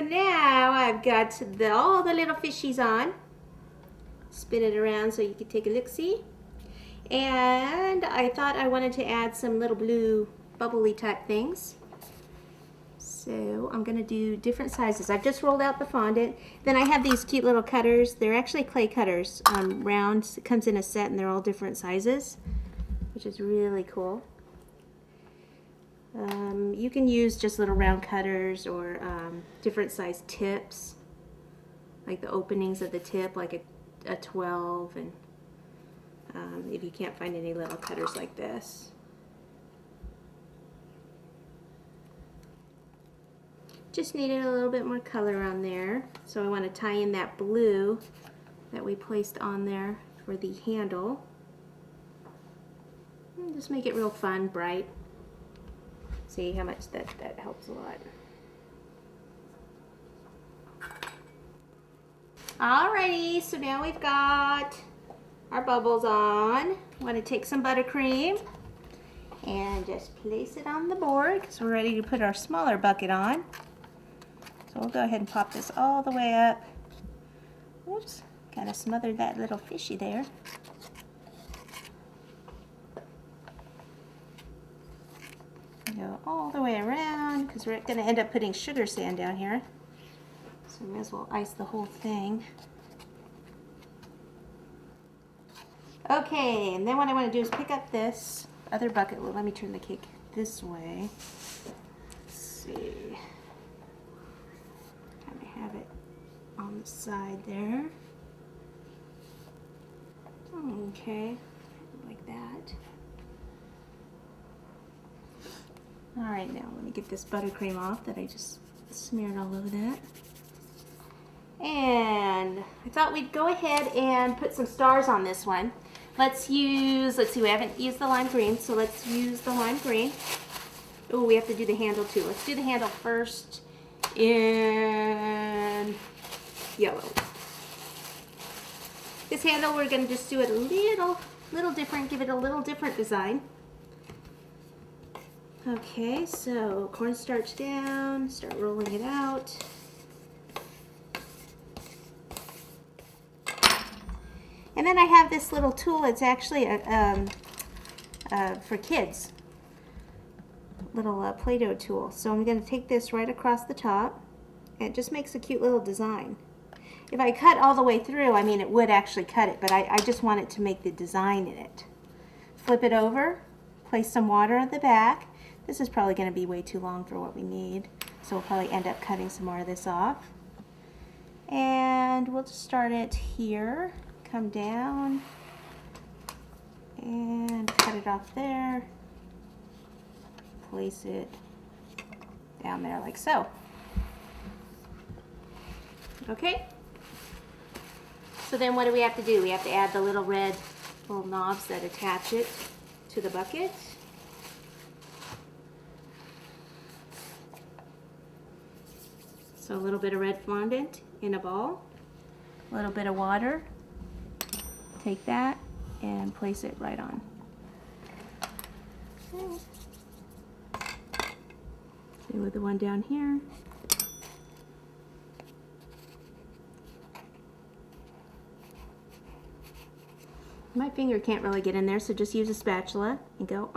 So now I've got all the little fishies on. Spin it around so you can take a look-see. And I thought I wanted to add some little blue bubbly type things. So I'm going to do different sizes. I've just rolled out the fondant. Then I have these cute little cutters. They're actually clay cutters, round. It comes in a set and they're all different sizes, which is really cool. You can use just little round cutters or different size tips, like the openings of the tip, like a 12, and if you can't find any little cutters like this. Just needed a little bit more color on there, so I want to tie in that blue that we placed on there for the handle. And just make it real fun, bright. See how much that helps a lot. Alrighty, so now we've got our bubbles on. I want to take some buttercream and just place it on the board because we're ready to put our smaller bucket on. So we'll go ahead and pop this all the way up. Oops, kind of smothered that little fishy there. Go all the way around because we're going to end up putting sugar sand down here. So we may as well ice the whole thing. Okay, and then what I want to do is pick up this other bucket. Well, let me turn the cake this way. Let's see. Kind of have it on the side there. Okay, like that. Alright, now let me get this buttercream off that I just smeared all over that. And I thought we'd go ahead and put some stars on this one. Let's see, we haven't used the lime green, so let's use the lime green. Oh, we have to do the handle too. Let's do the handle first in yellow. This handle, we're going to just do it a little different, give it a little different design. Okay, so cornstarch down, start rolling it out. And then I have this little tool. It's actually for kids, little Play-Doh tool. So I'm going to take this right across the top, and it just makes a cute little design. If I cut all the way through, I mean, it would actually cut it, but I just want it to make the design in it. Flip it over, place some water at the back. This is probably going to be way too long for what we need, so we'll probably end up cutting some more of this off. And we'll just start it here, come down, and cut it off there. Place it down there like so. Okay. So then what do we have to do? We have to add the little red little knobs that attach it to the bucket. So a little bit of red fondant in a ball, a little bit of water. Take that and place it right on. Okay. Same with the one down here. My finger can't really get in there, so just use a spatula and go.